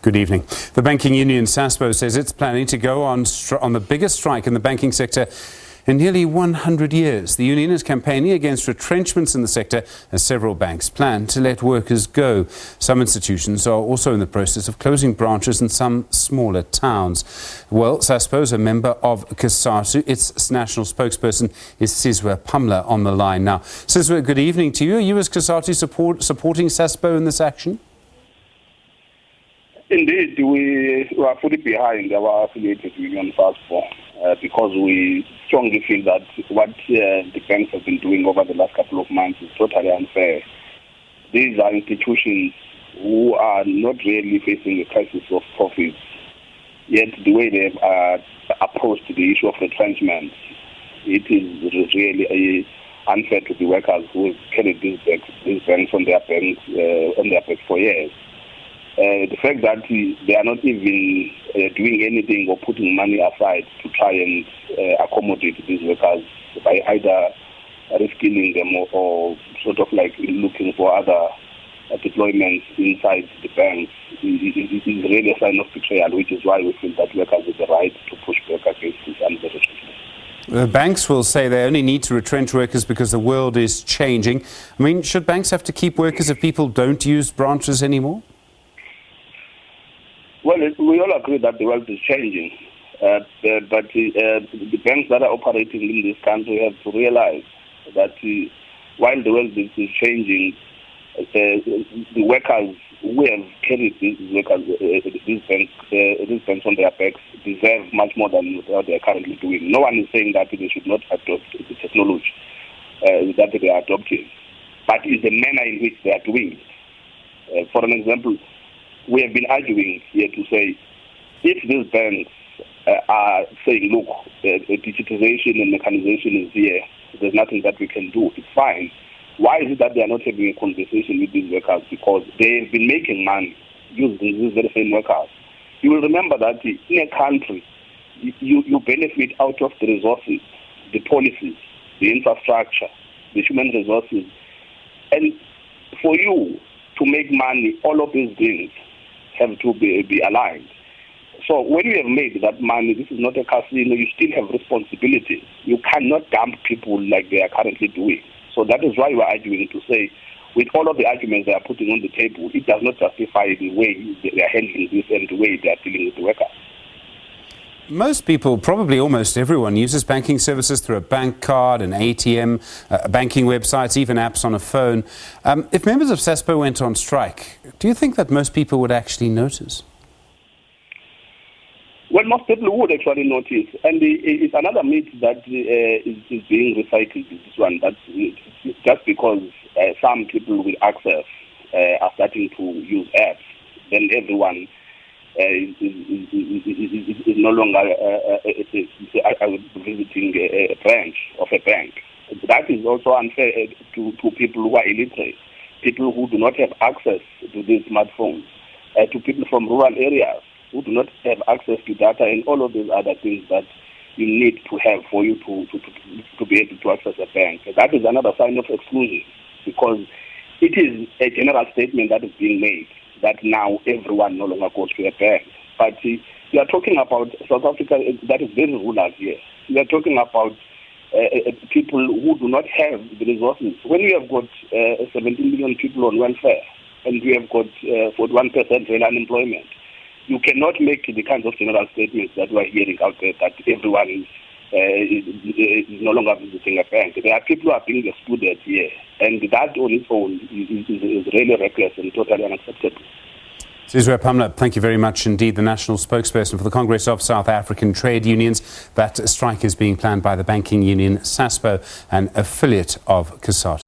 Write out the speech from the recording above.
Good evening. The banking union SASBO says it's planning to go on the biggest strike in the banking sector in nearly 100 years. The union is campaigning against retrenchments in the sector as several banks plan to let workers go. Some institutions are also in the process of closing branches in some smaller towns. Well, SASBO is a member of COSATU. Its national spokesperson is Sizwe Pamla on the line now. Sizwe, good evening to you. Are you as COSATU supporting SASBO in this action? Indeed, we are fully behind our affiliated union SASBO because we strongly feel that what the banks have been doing over the last couple of months is totally unfair. These are institutions who are not really facing a crisis of profits, yet the way they have approached the issue of retrenchments, it is really unfair to the workers who have carried these banks on their backs for years. The fact that they are not even doing anything or putting money aside to try and accommodate these workers by either reskilling them or sort of like looking for other deployments inside the banks is really a sign of betrayal, which is why we feel that workers have the right to push back against this unfair retrenchment. The banks will say they only need to retrench workers because the world is changing. I mean, should banks have to keep workers if people don't use branches anymore? Well, we all agree that the world is changing, but the banks that are operating in this country have to realize that while the world is changing, the workers who have carried these banks on their backs deserve much more than what they are currently doing. No one is saying that they should not adopt the technology that they are adopting, but it's the manner in which they are doing it. For an example, we have been arguing here to say, if these banks are saying, look, digitization and mechanization is here, there's nothing that we can do, it's fine. Why is it that they are not having a conversation with these workers? Because they have been making money using these very same workers. You will remember that in a country, you benefit out of the resources, the policies, the infrastructure, the human resources. And for you to make money, all of these things have to be aligned. So when you have made that money, this is not a casino, you still have responsibilities. You cannot dump people like they are currently doing. So that is why we are arguing to say, with all of the arguments they are putting on the table, it does not justify the way they are handling this and the way they are dealing with the workers. Most people, probably almost everyone, uses banking services through a bank card, an ATM, banking websites, even apps on a phone. If members of SASBO went on strike, do you think that most people would actually notice? Well, most people would actually notice. And it's another myth that is being recycled, this one, that just because some people with access are starting to use apps, then everyone is no longer visiting a branch of a bank. That is also unfair to people who are illiterate, people who do not have access to these smartphones, to people from rural areas who do not have access to data and all of these other things that you need to have for you to be able to access a bank. That is another sign of exclusion, because it is a general statement that is being made that now everyone no longer goes to a bank. But we are talking about South Africa that is very rural here. We are talking about people who do not have the resources. When we have got 17 million people on welfare and we have got 41% real unemployment, you cannot make the kinds of general statements that we are hearing out there that everyone is no longer visiting a bank. There are people who are being excluded here, and that on its own is really reckless and totally unacceptable. Sizwe Pamla, thank you very much indeed. The national spokesperson for the Congress of South African Trade Unions. That strike is being planned by the banking union SASBO, an affiliate of COSATU.